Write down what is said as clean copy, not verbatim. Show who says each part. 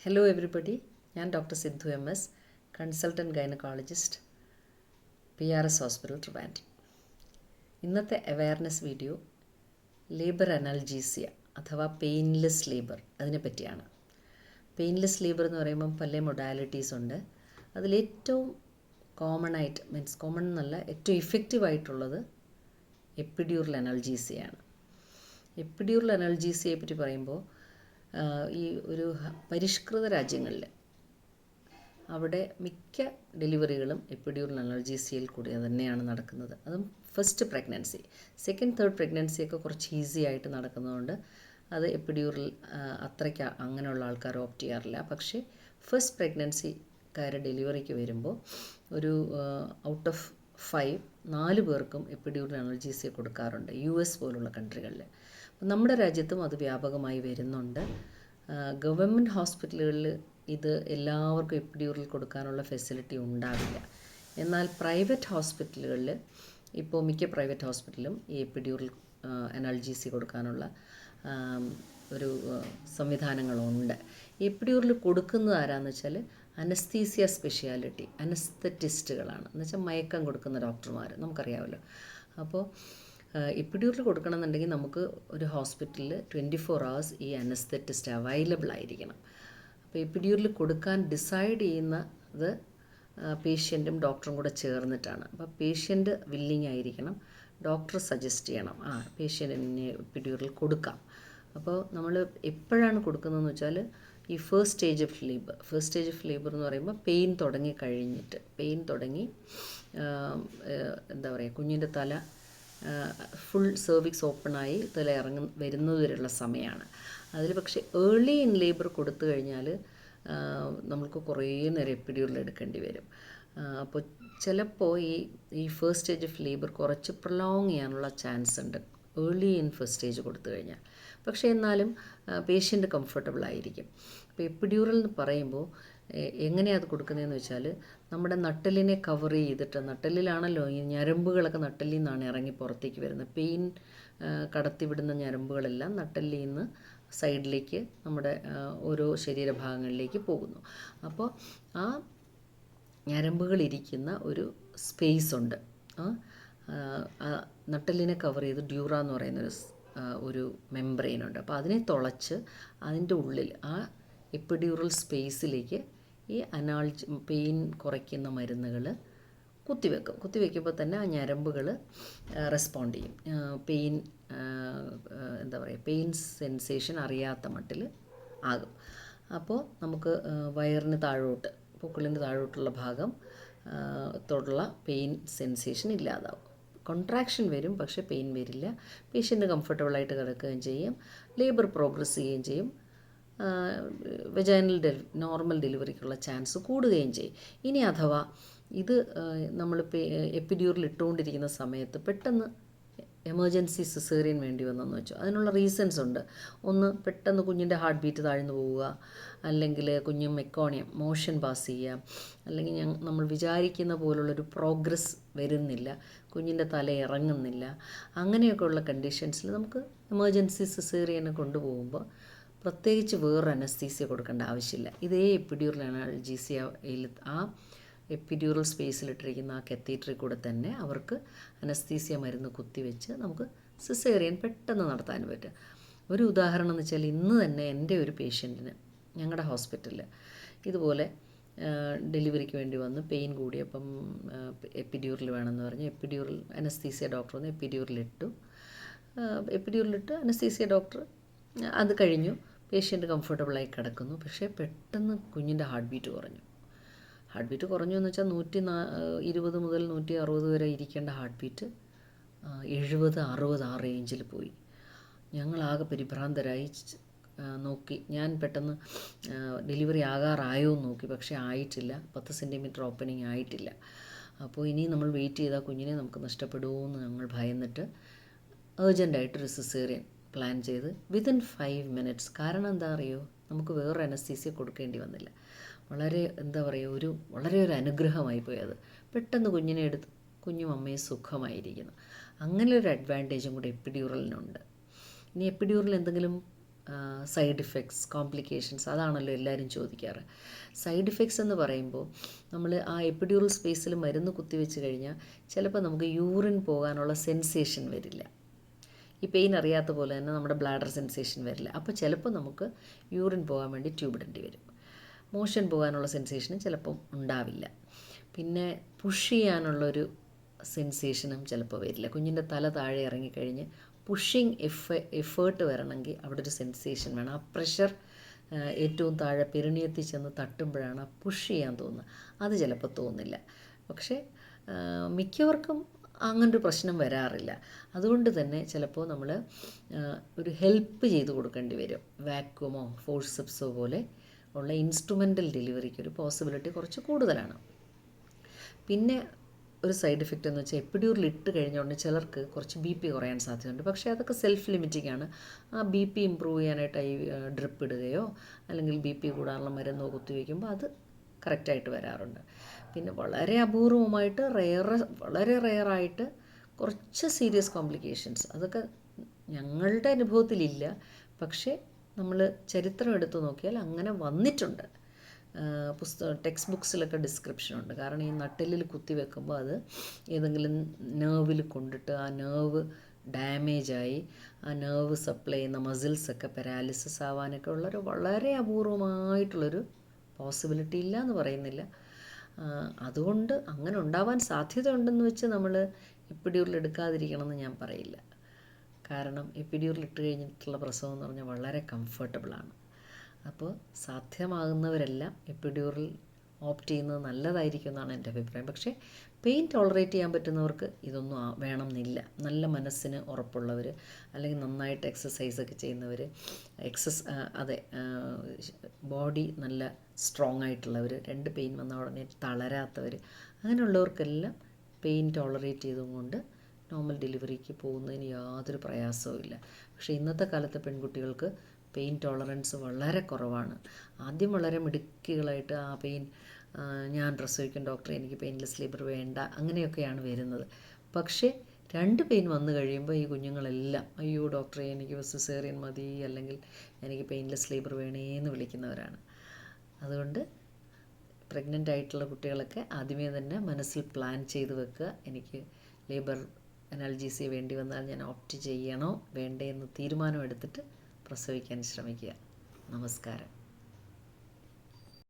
Speaker 1: Hello everybody, ഞാൻ doctor Sidhu M S, consultant gynaecologist, PRS hospital Trivandrum. ഇന്നത്തെ awareness video labour അനൽജീസിയ അഥവാ painless labour അതിനെപ്പറ്റിയാണ്. Painless labour എന്ന് പറയുമ്പം പല മൊഡാലിറ്റീസ് ഉണ്ട്. അതിലേറ്റവും കോമൺ എന്നല്ല, ഏറ്റവും ഇഫക്റ്റീവായിട്ടുള്ളത് എപ്പിഡ്യൂറൽ അനൽജീസിയാണ്. എപ്പിഡ്യൂറൽ അനൽജീസിയയെ പറ്റി പറയുമ്പോൾ ഈ ഒരു പരിഷ്കൃത രാജ്യങ്ങളിൽ അവിടെ മിക്ക ഡെലിവറികളും എപ്പിഡ്യൂറൽ അനൽജീസിയയിൽ കൂടി തന്നെയാണ് നടക്കുന്നത്. അതും ഫസ്റ്റ് പ്രഗ്നൻസി, സെക്കൻഡ് തേർഡ് പ്രഗ്നൻസിയൊക്കെ കുറച്ച് ഈസി ആയിട്ട് നടക്കുന്നതുകൊണ്ട് അത് എപ്പിഡ്യൂറൽ അത്രയ്ക്ക് അങ്ങനെയുള്ള ആൾക്കാർ ഓപ്റ്റ് ചെയ്യാറില്ല. പക്ഷേ ഫസ്റ്റ് പ്രഗ്നൻസിക്കാർ ഡെലിവറിക്ക് വരുമ്പോൾ ഒരു ഔട്ട് ഓഫ് 4 പേർക്കും എപ്പിഡ്യൂറൽ അനൽജീസിയ കൊടുക്കാറുണ്ട് US പോലുള്ള കൺട്രികളിൽ. നമ്മുടെ രാജ്യത്തും അത് വ്യാപകമായി വരുന്നുണ്ട്. ഗവൺമെൻറ് ഹോസ്പിറ്റലുകളിൽ ഇത് എല്ലാവർക്കും എപ്പിഡ്യൂറൽ കൊടുക്കാനുള്ള ഫെസിലിറ്റി ഉണ്ടാവില്ല. എന്നാൽ പ്രൈവറ്റ് ഹോസ്പിറ്റലുകളിൽ ഇപ്പോൾ മിക്ക പ്രൈവറ്റ് ഹോസ്പിറ്റലും ഈ എപ്പിഡ്യൂറൽ അനൽജീസി കൊടുക്കാനുള്ള ഒരു സംവിധാനങ്ങളുണ്ട്. എപ്പിഡ്യൂറൽ കൊടുക്കുന്നത് ആരാന്ന് വെച്ചാൽ അനസ്തീസിയ സ്പെഷ്യാലിറ്റി അനസ്തറ്റിസ്റ്റുകളാണ്. എന്നുവെച്ചാൽ മയക്കം കൊടുക്കുന്ന ഡോക്ടർമാർ നമുക്കറിയാമല്ലോ. അപ്പോൾ എപ്പിഡ്യൂറൽ കൊടുക്കണമെന്നുണ്ടെങ്കിൽ നമുക്ക് ഒരു ഹോസ്പിറ്റലിൽ 24 hours ഈ അനസ്തറ്റിസ്റ്റ് അവൈലബിൾ ആയിരിക്കണം. അപ്പോൾ എപ്പിഡ്യൂറൽ കൊടുക്കാൻ ഡിസൈഡ് ചെയ്യുന്നത് പേഷ്യൻറ്റും ഡോക്ടറും കൂടെ ചേർന്നിട്ടാണ്. അപ്പോൾ പേഷ്യൻ്റ് വില്ലിങ് ആയിരിക്കണം, ഡോക്ടർ സജസ്റ്റ് ചെയ്യണം പേഷ്യൻറ്റിന് എപ്പിഡ്യൂറൽ കൊടുക്കാം. അപ്പോൾ നമ്മൾ എപ്പോഴാണ് കൊടുക്കുന്നതെന്ന് വെച്ചാൽ ഈ ഫസ്റ്റ് സ്റ്റേജ് ഓഫ് ലേബർ എന്ന് പറയുമ്പോൾ പെയിൻ തുടങ്ങി എന്താ പറയുക, കുഞ്ഞിൻ്റെ തല ഫുൾ സെർവിക്സ് ഓപ്പണായി തല വരുന്നതുവരെയുള്ള സമയമാണ്. അതിൽ പക്ഷേ ഏർലി ഇൻ ലേബർ കൊടുത്തു കഴിഞ്ഞാൽ നമുക്ക് കുറേ നേരം എപ്പിഡ്യൂറൽ എടുക്കേണ്ടി വരും. അപ്പോൾ ചിലപ്പോൾ ഈ ഫസ്റ്റ് സ്റ്റേജ് ഓഫ് ലേബർ കുറച്ച് പ്രൊലോങ് ചെയ്യാനുള്ള ചാൻസ് ഉണ്ട് ഏർലി ഇൻ ഫസ്റ്റ് സ്റ്റേജ് കൊടുത്തു കഴിഞ്ഞാൽ. പക്ഷേ എന്നാലും പേഷ്യൻ്റ് കംഫർട്ടബിൾ ആയിരിക്കും. അപ്പോൾ എപ്പിഡ്യൂറൽ എന്ന് പറയുമ്പോൾ എങ്ങനെയാണ് അത് കൊടുക്കുന്നതെന്ന് വെച്ചാൽ നമ്മുടെ നട്ടലിനെ കവർ ചെയ്തിട്ട്, നട്ടലിലാണല്ലോ ഈ ഞരമ്പുകളൊക്കെ നട്ടലിൽ നിന്നാണ് ഇറങ്ങി പുറത്തേക്ക് വരുന്നത്. പെയിൻ കടത്തിവിടുന്ന ഞരമ്പുകളെല്ലാം നട്ടലിൽ നിന്ന് സൈഡിലേക്ക് നമ്മുടെ ഓരോ ശരീരഭാഗങ്ങളിലേക്ക് പോകുന്നു. അപ്പോൾ ആ ഞരമ്പുകളിരിക്കുന്ന ഒരു സ്പേസ് ഉണ്ട്, നട്ടലിനെ കവർ ചെയ്ത് ഡ്യൂറ എന്ന് പറയുന്നൊരു ഒരു മെംബ്രെയിനുണ്ട്. അപ്പോൾ അതിനെ തുളച്ച് അതിൻ്റെ ഉള്ളിൽ ആ എപ്പിഡ്യൂറൽ സ്പേസിലേക്ക് ഈ പെയിൻ കുറയ്ക്കുന്ന മരുന്നുകൾ കുത്തിവെക്കുമ്പോൾ തന്നെ ആ ഞരമ്പുകൾ റെസ്പോണ്ട് ചെയ്യും. പെയിൻ സെൻസേഷൻ അറിയാത്ത മട്ടിൽ ആകും. അപ്പോൾ നമുക്ക് വയറിന് താഴോട്ട്, പൊക്കിളിന് താഴോട്ടുള്ള ഭാഗം ത്തോടുള്ള പെയിൻ സെൻസേഷൻ ഇല്ലാതാവും. കോൺട്രാക്ഷൻ വരും, പക്ഷേ പെയിൻ വരില്ല. പേഷ്യൻ്റ് കംഫർട്ടബിളായിട്ട് കിടക്കുകയും ചെയ്യും, ലേബർ പ്രോഗ്രസ് ചെയ്യുകയും ചെയ്യും, വെജൈനൽ നോർമൽ ഡെലിവറിക്കുള്ള ചാൻസ് കൂടുകയും ചെയ്യും. ഇനി അഥവാ ഇത് നമ്മൾ എപ്പിഡ്യൂറൽ ഇട്ടുകൊണ്ടിരിക്കുന്ന സമയത്ത് പെട്ടെന്ന് എമർജൻസി സിസേറിയൻ വേണ്ടി വന്നെന്ന് വെച്ചോ, അതിനുള്ള റീസൺസ് ഉണ്ട്. ഒന്ന്, പെട്ടെന്ന് കുഞ്ഞിൻ്റെ ഹാർട്ട് ബീറ്റ് താഴ്ന്നു പോവുക, അല്ലെങ്കിൽ കുഞ്ഞ് മോഷൻ പാസ് ചെയ്യുക, അല്ലെങ്കിൽ നമ്മൾ വിചാരിക്കുന്ന പോലുള്ളൊരു പ്രോഗ്രസ് വരുന്നില്ല, കുഞ്ഞിൻ്റെ തല ഇറങ്ങുന്നില്ല. അങ്ങനെയൊക്കെയുള്ള കണ്ടീഷൻസിൽ നമുക്ക് എമർജൻസി സിസേറിയനെ കൊണ്ടുപോകുമ്പോൾ പ്രത്യേകിച്ച് വേറൊരു അനസ്തീസിയ കൊടുക്കേണ്ട ആവശ്യമില്ല. ഇതേ എപ്പിഡ്യൂറൽ അനൽജീസിയയിൽ ആ എപ്പിഡ്യൂറൽ സ്പേസിലിട്ടിരിക്കുന്ന ആ കത്തീറ്ററിൽ കൂടെ തന്നെ അവർക്ക് അനസ്തീസിയ മരുന്ന് കുത്തിവെച്ച് നമുക്ക് സിസേറിയൻ പെട്ടെന്ന് നടത്താൻ പറ്റും. ഒരു ഉദാഹരണം എന്ന് വെച്ചാൽ, ഇന്ന് തന്നെ എൻ്റെ ഒരു പേഷ്യൻറ്റിന് ഞങ്ങളുടെ ഹോസ്പിറ്റലിൽ ഇതുപോലെ ഡെലിവറിക്ക് വേണ്ടി വന്ന് പെയിൻ കൂടിയപ്പം എപ്പിഡ്യൂറൽ വേണമെന്ന് പറഞ്ഞ് എപ്പിഡ്യൂറൽ അനസ്തീസിയ ഡോക്ടർ വന്ന് എപ്പിഡ്യൂറലിട്ട് അനസ്തീസിയ ഡോക്ടർ അത് കഴിഞ്ഞു. പേഷ്യൻ്റ് കംഫർട്ടബിളായി കിടക്കുന്നു. പക്ഷേ പെട്ടെന്ന് കുഞ്ഞിൻ്റെ ഹാർട്ട് ബീറ്റ് കുറഞ്ഞു എന്ന് വെച്ചാൽ 120 മുതൽ 160 വരെ ഇരിക്കേണ്ട ഹാർട്ട് ബീറ്റ് 70-60 ആ റേഞ്ചിൽ പോയി. ഞങ്ങളാകെ പരിഭ്രാന്തരായി നോക്കി. ഞാൻ പെട്ടെന്ന് ഡെലിവറി ആകാറായോ എന്ന് നോക്കി, പക്ഷേ ആയിട്ടില്ല. 10 സെൻറ്റിമീറ്റർ ഓപ്പണിങ് ആയിട്ടില്ല. അപ്പോൾ ഇനി നമ്മൾ വെയിറ്റ് ചെയ്താൽ കുഞ്ഞിനെ നമുക്ക് നഷ്ടപ്പെടുമോ എന്ന് ഞങ്ങൾ ഭയന്നിട്ട് ഏർജൻ്റായിട്ടൊരു സിസേറിയൻ പ്ലാൻ ചെയ്ത് വിതിൻ 5 minutes. കാരണം എന്താ അറിയോ, നമുക്ക് വേറൊരു അനസ്തീസിയ കൊടുക്കേണ്ടി വന്നില്ല. വളരെ ഒരു അനുഗ്രഹമായി പോയി അത്. പെട്ടെന്ന് കുഞ്ഞിനെ എടുത്ത് കുഞ്ഞും അമ്മയും സുഖമായിരിക്കുന്നു. അങ്ങനെ ഒരു അഡ്വാൻറ്റേജും കൂടെ എപ്പിഡ്യൂറലിനുണ്ട്. ഇനി എപ്പിഡ്യൂറൽ എന്തെങ്കിലും സൈഡ് ഇഫക്ട്സ്, കോംപ്ലിക്കേഷൻസ്, അതാണല്ലോ എല്ലാവരും ചോദിക്കാറ്. സൈഡ് ഇഫക്ട്സ് എന്ന് പറയുമ്പോൾ നമ്മൾ ആ എപ്പിഡ്യൂറൽ സ്പേസിൽ മരുന്ന് കുത്തിവെച്ച് കഴിഞ്ഞാൽ ചിലപ്പോൾ നമുക്ക് യൂറിൻ പോകാനുള്ള സെൻസേഷൻ വരില്ല. ഈ പെയിൻ അറിയാത്ത പോലെ തന്നെ നമ്മുടെ ബ്ലാഡർ സെൻസേഷൻ വരില്ല. അപ്പോൾ ചിലപ്പോൾ നമുക്ക് യൂറിൻ പോകാൻ വേണ്ടി ട്യൂബ് ഇടേണ്ടി വരും. മോഷൻ പോകാനുള്ള സെൻസേഷനും ചിലപ്പം ഉണ്ടാവില്ല. പിന്നെ പുഷ് ചെയ്യാനുള്ളൊരു സെൻസേഷനും ചിലപ്പോൾ വരില്ല. കുഞ്ഞിൻ്റെ തല താഴെ ഇറങ്ങിക്കഴിഞ്ഞ് പുഷിങ് എഫേർട്ട് വരണമെങ്കിൽ അവിടെ ഒരു സെൻസേഷൻ വേണം. ആ പ്രഷർ ഏറ്റവും താഴെ പെരിണിയത്തിൽ ചെന്ന് തട്ടുമ്പോഴാണ് ആ പുഷ് ചെയ്യാൻ തോന്നുന്നത്. അത് ചിലപ്പോൾ തോന്നില്ല. പക്ഷേ മിക്കവർക്കും അങ്ങനൊരു പ്രശ്നം വരാറില്ല. അതുകൊണ്ട് തന്നെ ചിലപ്പോൾ നമ്മൾ ഒരു ഹെൽപ്പ് ചെയ്ത് കൊടുക്കേണ്ടി വരും. വാക്യൂമോ ഫോഴ്സെപ്സോ പോലെ ഉള്ള ഇൻസ്ട്രുമെൻ്റൽ ഡെലിവറിക്ക് ഒരു പോസിബിലിറ്റി കുറച്ച് കൂടുതലാണ്. പിന്നെ ഒരു സൈഡ് ഇഫക്റ്റ് എന്ന് വെച്ചാൽ എപ്പിഡ്യൂറിൽ ഇട്ട് കഴിഞ്ഞ ഉടനെ ചിലർക്ക് കുറച്ച് BP കുറയാൻ സാധ്യതയുണ്ട്. പക്ഷേ അതൊക്കെ സെൽഫ് ലിമിറ്റിംഗ് ആണ്. ആ BP ഇമ്പ്രൂവ് ചെയ്യാനായിട്ട് ഈ ഡ്രിപ്പ് ഇടുകയോ അല്ലെങ്കിൽ BP കൂടാനുള്ള മരുന്നോ കുത്തിവയ്ക്കുമ്പോൾ അത് കറക്റ്റായിട്ട് വരാറുണ്ട്. പിന്നെ വളരെ അപൂർവമായിട്ട് വളരെ റെയറായിട്ട് കുറച്ച് സീരിയസ് കോംപ്ലിക്കേഷൻസ്, അതൊക്കെ ഞങ്ങളുടെ അനുഭവത്തിലില്ല. പക്ഷേ നമ്മൾ ചരിത്രം എടുത്തു നോക്കിയാൽ അങ്ങനെ വന്നിട്ടുണ്ട്. ടെക്സ്റ്റ് ബുക്സിലൊക്കെ ഡിസ്ക്രിപ്ഷനുണ്ട്. കാരണം ഈ നട്ടെല്ലിൽ കുത്തി വെക്കുമ്പോൾ അത് ഏതെങ്കിലും നെർവിൽ കൊണ്ടിട്ട് ആ നെർവ് ഡാമേജായി ആ നെർവ് സപ്ലൈ ചെയ്യുന്ന മസിൽസൊക്കെ പാരാലിസിസ് ആവാനൊക്കെ ഉള്ളൊരു വളരെ അപൂർവമായിട്ടുള്ളൊരു പോസിബിലിറ്റി ഇല്ല എന്ന് പറയുന്നില്ല. അതുകൊണ്ട് അങ്ങനെ ഉണ്ടാവാൻ സാധ്യതയുണ്ടെന്ന് വെച്ച് നമ്മൾ എപ്പിഡ്യൂറിൽ എടുക്കാതിരിക്കണമെന്ന് ഞാൻ പറയില്ല. കാരണം എപ്പിഡ്യൂറിൽ ഇട്ട് കഴിഞ്ഞിട്ടുള്ള പ്രസവം എന്ന് പറഞ്ഞാൽ വളരെ കംഫർട്ടബിളാണ്. അപ്പോൾ സാധ്യമാകുന്നവരെല്ലാം എപ്പിഡ്യൂറിൽ ഓപ്റ്റ് ചെയ്യുന്നത് നല്ലതായിരിക്കും എന്നാണ് എൻ്റെ അഭിപ്രായം. പക്ഷേ പെയിൻ ടോളറേറ്റ് ചെയ്യാൻ പറ്റുന്നവർക്ക് ഇതൊന്നും വേണമെന്നില്ല. നല്ല മനസ്സിന് ഉറപ്പുള്ളവർ, അല്ലെങ്കിൽ നന്നായിട്ട് എക്സസൈസൊക്കെ ചെയ്യുന്നവർ, ബോഡി നല്ല സ്ട്രോങ് ആയിട്ടുള്ളവർ, രണ്ട് പെയിൻ വന്ന ഉടനെ തളരാത്തവർ, അങ്ങനെയുള്ളവർക്കെല്ലാം പെയിൻ ടോളറേറ്റ് ചെയ്തുകൊണ്ട് നോർമൽ ഡെലിവറിക്ക് പോകുന്നതിന് യാതൊരു പ്രയാസവും ഇല്ല. പക്ഷേ ഇന്നത്തെ കാലത്തെ പെൺകുട്ടികൾക്ക് പെയിൻ ടോളറൻസ് വളരെ കുറവാണ്. ആദ്യം വളരെ മിടുക്കികളായിട്ട് ആ പെയിൻ ഞാൻ പ്രസവിക്കും ഡോക്ടറെ, എനിക്ക് പെയിൻലെസ് ലേബർ വേണ്ട, അങ്ങനെയൊക്കെയാണ് വരുന്നത്. പക്ഷേ 2 പെയിൻ വന്നു കഴിയുമ്പോൾ ഈ കുഞ്ഞുങ്ങളെല്ലാം അയ്യോ ഡോക്ടറെ എനിക്ക് സിസേറിയൻ മതി, അല്ലെങ്കിൽ എനിക്ക് പെയിൻലെസ് ലേബർ വേണേന്ന് വിളിക്കുന്നവരാണ്. അതുകൊണ്ട് പ്രഗ്നൻ്റ് ആയിട്ടുള്ള കുട്ടികളൊക്കെ ആദ്യമേ തന്നെ മനസ്സിൽ പ്ലാൻ ചെയ്ത് വെക്കുക. എനിക്ക് ലേബർ അനാൽജീസിയ വേണ്ടി വന്നാൽ ഞാൻ ഓപ്റ്റ് ചെയ്യണോ വേണ്ടേ എന്ന് തീരുമാനമെടുത്തിട്ട് പ്രസവിക്കാൻ ശ്രമിക്കുക. നമസ്കാരം.